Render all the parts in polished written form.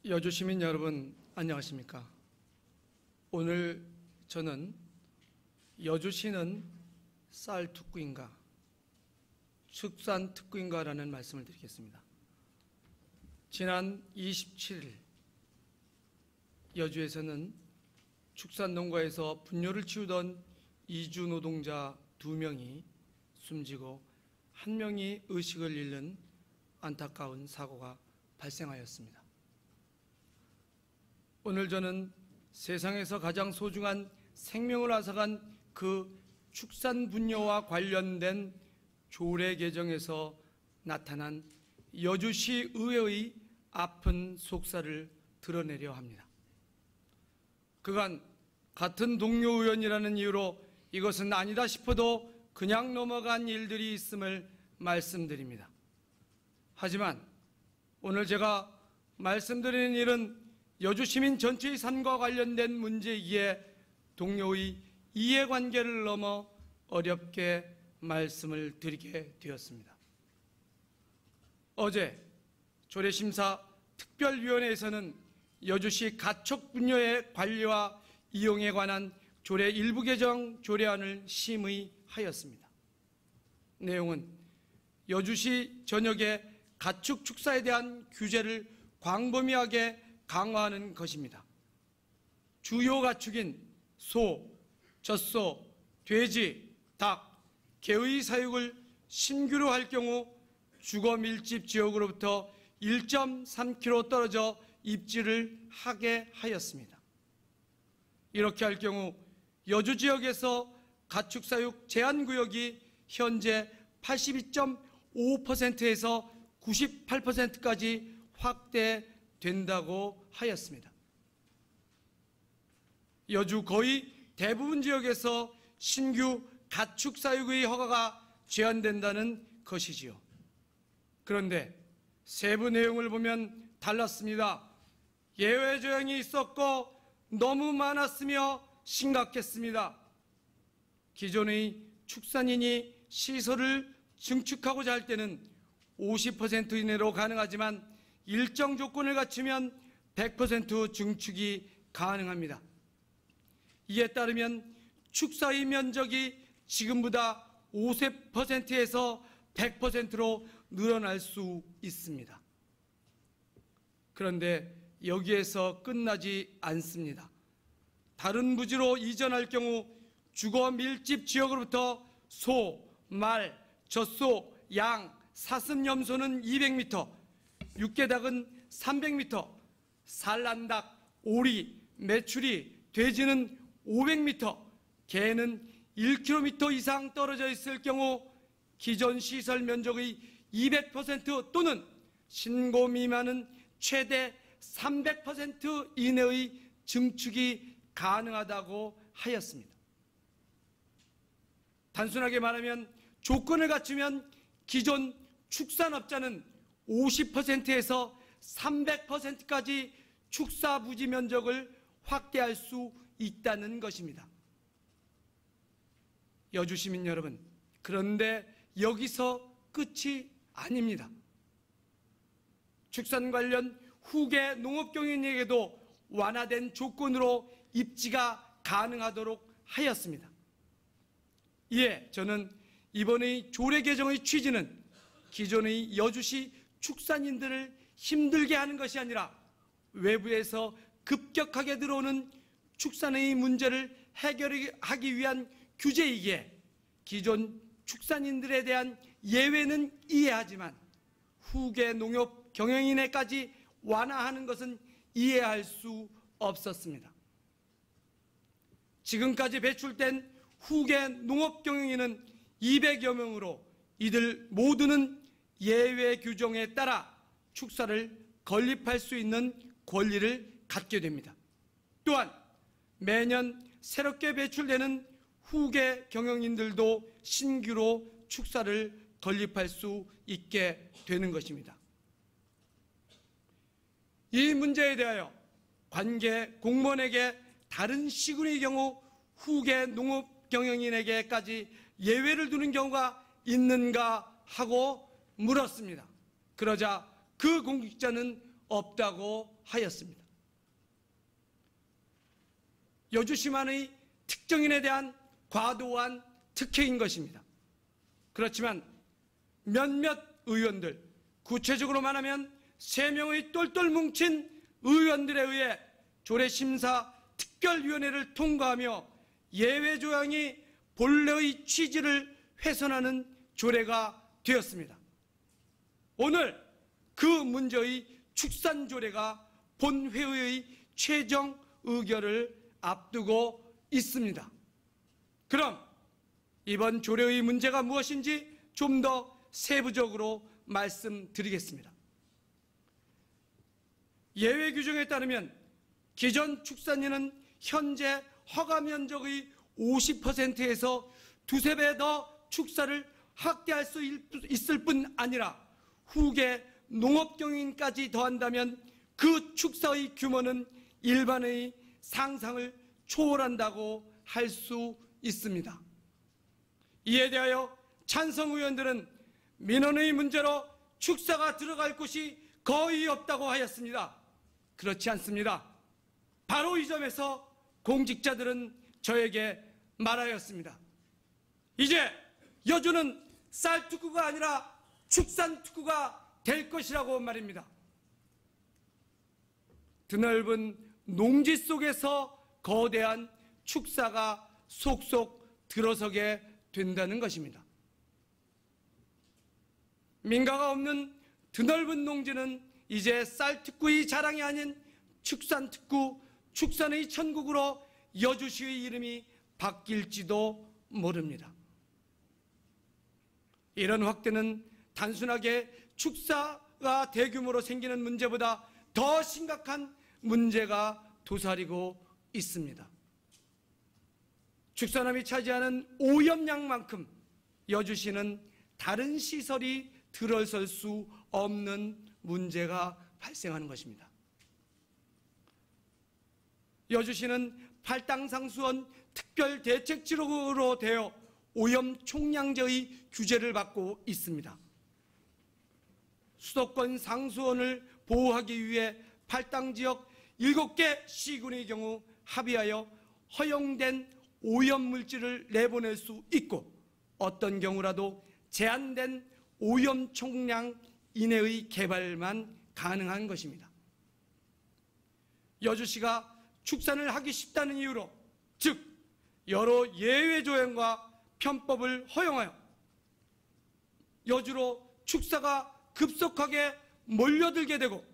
여주 시민 여러분, 안녕하십니까? 오늘 저는 여주시는 쌀특구인가 축산특구인가 라는 말씀을 드리겠습니다. 지난 27일 여주에서는 축산농가에서 분뇨를 치우던 이주 노동자 2명이 숨지고 1명이 의식을 잃는 안타까운 사고가 발생하였습니다. 오늘 저는 세상에서 가장 소중한 생명을 앗아간 그 축산 분뇨와 관련된 조례 개정에서 나타난 여주시 의회의 아픈 속사를 드러내려 합니다. 그간 같은 동료 의원이라는 이유로 이것은 아니다 싶어도 그냥 넘어간 일들이 있음을 말씀드립니다. 하지만 오늘 제가 말씀드리는 일은 여주 시민 전체의 삶과 관련된 문제이기에 동료의 이해관계를 넘어 어렵게 말씀을 드리게 되었습니다. 어제 조례심사 특별위원회에서는 여주시 가축 분뇨의 관리와 이용에 관한 조례 일부 개정 조례안을 심의하였습니다. 내용은 여주시 전역의 가축 축사에 대한 규제를 광범위하게 강화하는 것입니다. 주요 가축인 소, 젖소, 돼지, 닭, 개의 사육을 신규로 할 경우 주거 밀집 지역으로부터 1.3km 떨어져 입지를 하게 하였습니다. 이렇게 할 경우 여주 지역에서 가축 사육 제한 구역이 현재 82.5%에서 98%까지 확대된다고 하였습니다. 여주 거의 대부분 지역에서 신규 가축 사육의 허가가 제한된다는 것이지요. 그런데 세부 내용을 보면 달랐습니다. 예외 조항이 있었고 너무 많았으며 심각했습니다. 기존의 축산인이 시설을 증축하고자 할 때는 50% 이내로 가능하지만 일정 조건을 갖추면 100% 증축이 가능합니다. 이에 따르면 축사의 면적이 지금보다 50%에서 100%로 늘어날 수 있습니다. 그런데 여기에서 끝나지 않습니다. 다른 부지로 이전할 경우 주거 밀집 지역으로부터 소, 말, 젖소, 양, 사슴, 염소는 200m, 육개닭은 300m, 산란닭, 오리, 메추리, 돼지는 500m, 개는 1km 이상 떨어져 있을 경우 기존 시설 면적의 200% 또는 신고 미만은 최대 300% 이내의 증축이 가능하다고 하였습니다. 단순하게 말하면 조건을 갖추면 기존 축산업자는 50%에서 300%까지 축사 부지 면적을 확대할 수 있다는 것입니다. 여주 시민 여러분, 그런데 여기서 끝이 아닙니다. 축산 관련 후계 농업경영에게도 완화된 조건으로 입지가 가능하도록 하였습니다. 이에 저는 이번의 조례 개정의 취지는 기존의 여주시 축산인들을 힘들게 하는 것이 아니라 외부에서 급격하게 들어오는 축산의 문제를 해결하기 위한 규제이기에 기존 축산인들에 대한 예외는 이해하지만 후계 농업 경영인에까지 완화하는 것은 이해할 수 없었습니다. 지금까지 배출된 후계 농업 경영인은 200여 명으로 이들 모두는 예외 규정에 따라 축사를 건립할 수 있는 권리를 갖게 됩니다. 또한 매년 새롭게 배출되는 후계 경영인들도 신규로 축사를 건립할 수 있게 되는 것입니다. 이 문제에 대하여 관계 공무원에게 다른 시군의 경우 후계 농업 경영인에게까지 예외를 두는 경우가 있는가 하고 물었습니다. 그러자 그 공직자는 없다고 하였습니다. 여주시만의 특정인에 대한 과도한 특혜인 것입니다. 그렇지만 몇몇 의원들, 구체적으로 말하면 3명의 똘똘 뭉친 의원들에 의해 조례심사 특별위원회를 통과하며 예외 조항이 본래의 취지를 훼손하는 조례가 되었습니다. 오늘 그 문제의 축산조례가 본회의의 최종 의결을 앞두고 있습니다. 그럼 이번 조례의 문제가 무엇인지 좀 더 세부적으로 말씀드리겠습니다. 예외 규정에 따르면 기존 축산인은 현재 허가 면적의 50%에서 두세 배 더 축사를 확대할 수 있을 뿐 아니라 후계 농업경영인까지 더한다면 그 축사의 규모는 일반의 상상을 초월한다고 할 수 있습니다. 이에 대하여 찬성 의원들은 민원의 문제로 축사가 들어갈 곳이 거의 없다고 하였습니다. 그렇지 않습니다. 바로 이 점에서 공직자들은 저에게 말하였습니다. 이제 여주는 쌀특구가 아니라 축산특구가 될 것이라고 말입니다. 드넓은 농지 속에서 거대한 축사가 속속 들어서게 된다는 것입니다. 민가가 없는 드넓은 농지는 이제 쌀특구의 자랑이 아닌 축산특구, 축산의 천국으로 여주시의 이름이 바뀔지도 모릅니다. 이런 확대는 단순하게 축사가 대규모로 생기는 문제보다 더 심각한 문제가 도사리고 있습니다. 축산업이 차지하는 오염량만큼 여주시는 다른 시설이 들어설 수 없는 문제가 발생하는 것입니다. 여주시는 팔당상수원 특별대책지역으로 되어 오염 총량제의 규제를 받고 있습니다. 수도권 상수원을 보호하기 위해 팔당지역 7개 시군의 경우 합의하여 허용된 오염물질을 내보낼 수 있고 어떤 경우라도 제한된 오염 총량 이내의 개발만 가능한 것입니다. 여주시가 축산을 하기 쉽다는 이유로, 즉 여러 예외 조항과 편법을 허용하여 여주로 축사가 급속하게 몰려들게 되고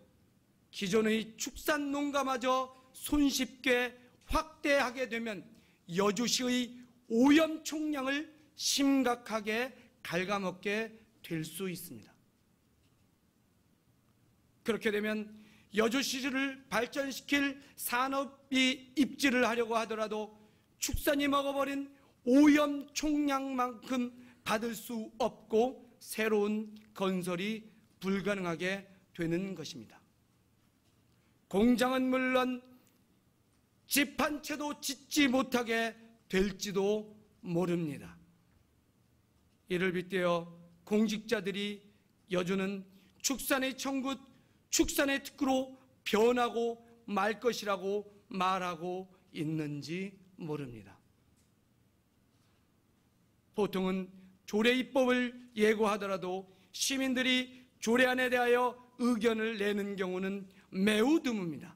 기존의 축산 농가마저 손쉽게 확대하게 되면 여주시의 오염 총량을 심각하게 갉아먹게 될 수 있습니다. 그렇게 되면 여주시를 발전시킬 산업이 입지를 하려고 하더라도 축산이 먹어버린 오염 총량만큼 받을 수 없고 새로운 건설이 불가능하게 되는 것입니다. 공장은 물론 집 한 채도 짓지 못하게 될지도 모릅니다. 이를 빗대어 공직자들이 여주는 축산의 천국, 축산의 특구로 변하고 말 것이라고 말하고 있는지 모릅니다. 보통은 조례 입법을 예고하더라도 시민들이 조례안에 대하여 의견을 내는 경우는 매우 드뭅니다.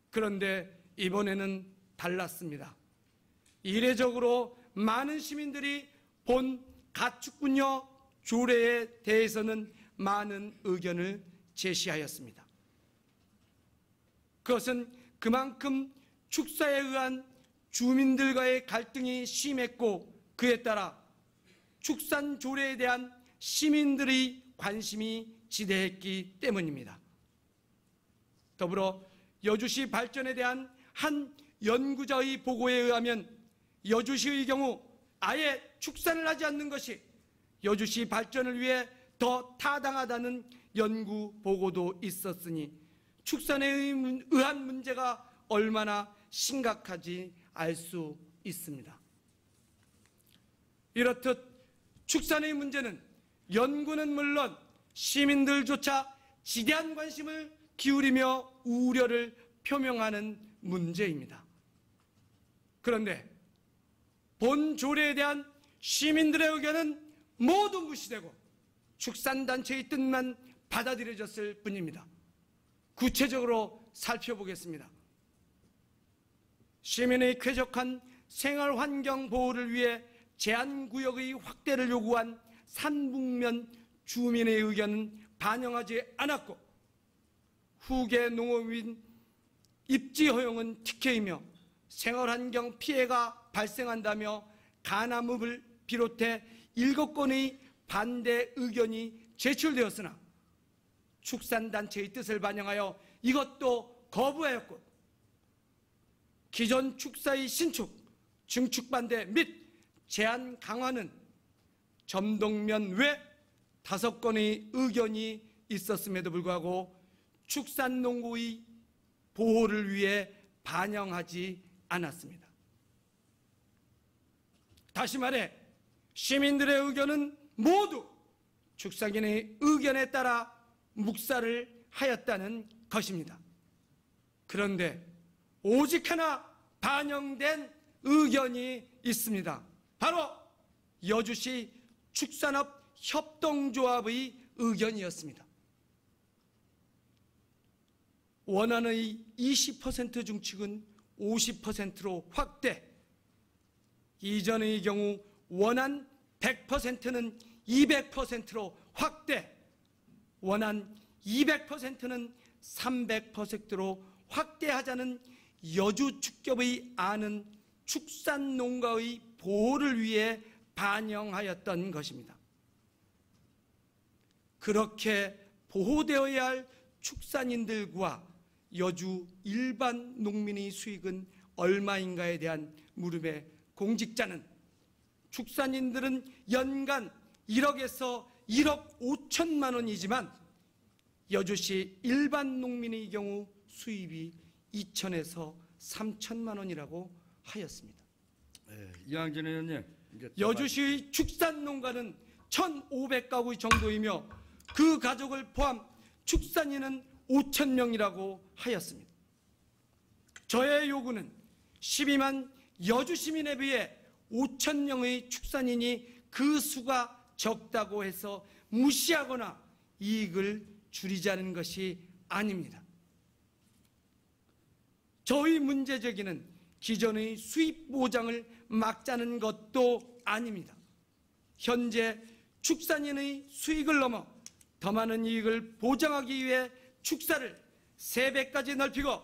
그런데 이번에는 달랐습니다. 이례적으로 많은 시민들이 본 가축분여 조례에 대해서는 많은 의견을 제시하였습니다. 그것은 그만큼 축사에 의한 주민들과의 갈등이 심했고 그에 따라 축산 조례에 대한 시민들의 관심이 지대했기 때문입니다. 더불어 여주시 발전에 대한 한 연구자의 보고에 의하면 여주시의 경우 아예 축산을 하지 않는 것이 여주시 발전을 위해 더 타당하다는 연구 보고도 있었으니 축산에 의한 문제가 얼마나 심각한지 알 수 있습니다. 이렇듯 축산의 문제는 연구는 물론 시민들조차 지대한 관심을 기울이며 우려를 표명하는 문제입니다. 그런데 본 조례에 대한 시민들의 의견은 모두 무시되고 축산단체의 뜻만 받아들여졌을 뿐입니다. 구체적으로 살펴보겠습니다. 시민의 쾌적한 생활환경 보호를 위해 제한구역의 확대를 요구한 산북면 주민의 의견은 반영하지 않았고, 후계 농업인 입지 허용은 특혜이며 생활환경 피해가 발생한다며 가남읍을 비롯해 7건의 반대 의견이 제출되었으나 축산단체의 뜻을 반영하여 이것도 거부하였고, 기존 축사의 신축, 증축 반대 및 제한 강화는 점동면 외 5건의 의견이 있었음에도 불구하고 축산농구의 보호를 위해 반영하지 않았습니다. 다시 말해 시민들의 의견은 모두 축산인의 의견에 따라 묵살을 하였다는 것입니다. 그런데 오직 하나 반영된 의견이 있습니다. 바로 여주시 축산업 협동조합의 의견이었습니다. 원안의 20% 중축은 50%로 확대, 이전의 경우 원안 100%는 200%로 확대, 원안 200%는 300%로 확대하자는 여주축협의 안은 축산농가의 보호를 위해 반영하였던 것입니다. 그렇게 보호되어야 할 축산인들과 여주 일반 농민의 수익은 얼마인가에 대한 물음에 공직자는 축산인들은 연간 1억에서 1억 5천만 원이지만 여주시 일반 농민의 경우 수입이 2천에서 3천만 원이라고 하였습니다. 네, 이항진 의원님, 여주시의 축산농가는 1,500가구 정도이며 그 가족을 포함 축산인은 5천 명이라고 하였습니다. 저의 요구는 12만 여주 시민에 비해 5천 명의 축산인이 그 수가 적다고 해서 무시하거나 이익을 줄이자는 것이 아닙니다. 저희 문제 제기는 기존의 수입 보장을 막자는 것도 아닙니다. 현재 축산인의 수익을 넘어 더 많은 이익을 보장하기 위해 축사를 3배까지 넓히고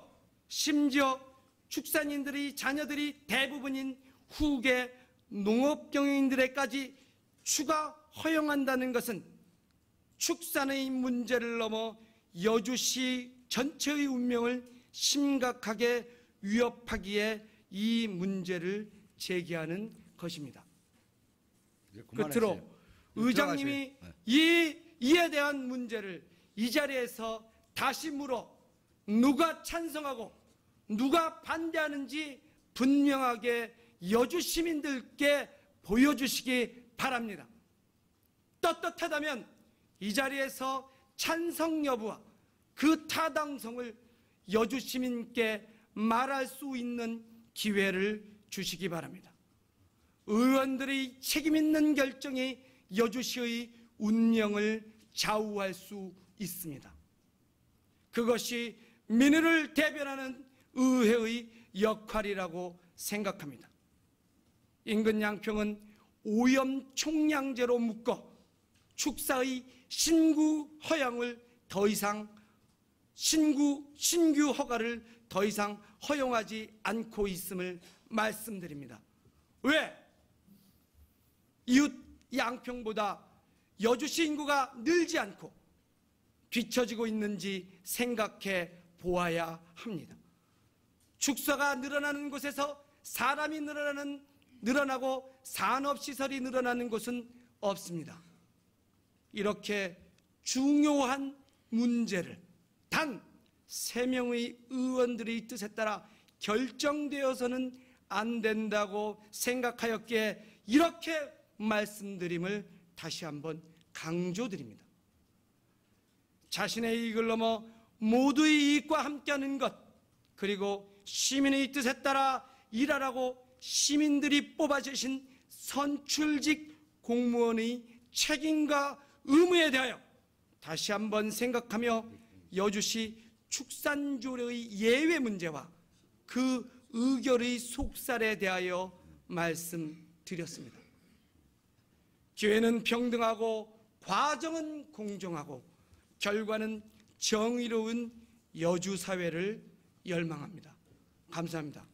심지어 축산인들의 자녀들이 대부분인 후계 농업경영인들에까지 추가 허용한다는 것은 축산의 문제를 넘어 여주시 전체의 운명을 심각하게 위협하기에 이 문제를 제기하는 것입니다. 끝으로 의장님이 이에 대한 문제를 이 자리에서 다시 물어 누가 찬성하고 누가 반대하는지 분명하게 여주 시민들께 보여주시기 바랍니다. 떳떳하다면 이 자리에서 찬성 여부와 그 타당성을 여주 시민께 말할 수 있는 기회를 주시기 바랍니다. 의원들의 책임 있는 결정이 여주시의 운명을 좌우할 수 있습니다. 그것이 민의를 대변하는 의회의 역할이라고 생각합니다. 인근 양평은 오염 총량제로 묶어 축사의 신규 허가를 더 이상 허용하지 않고 있음을 말씀드립니다. 왜? 이웃 양평보다 여주시 인구가 늘지 않고 뒤처지고 있는지 생각해 보아야 합니다. 축사가 늘어나는 곳에서 사람이 늘어나고 산업시설이 늘어나는 곳은 없습니다. 이렇게 중요한 문제를 단 3명의 의원들의 뜻에 따라 결정되어서는 안 된다고 생각하였기에 이렇게 말씀드림을 다시 한번 강조드립니다. 자신의 이익을 넘어 모두의 이익과 함께하는 것, 그리고 시민의 뜻에 따라 일하라고 시민들이 뽑아주신 선출직 공무원의 책임과 의무에 대하여 다시 한번 생각하며 여주시 축산조례의 예외 문제와 그 의결의 속살에 대하여 말씀드렸습니다. 기회는 평등하고 과정은 공정하고 결과는 정의로운 여주 사회를 열망합니다. 감사합니다.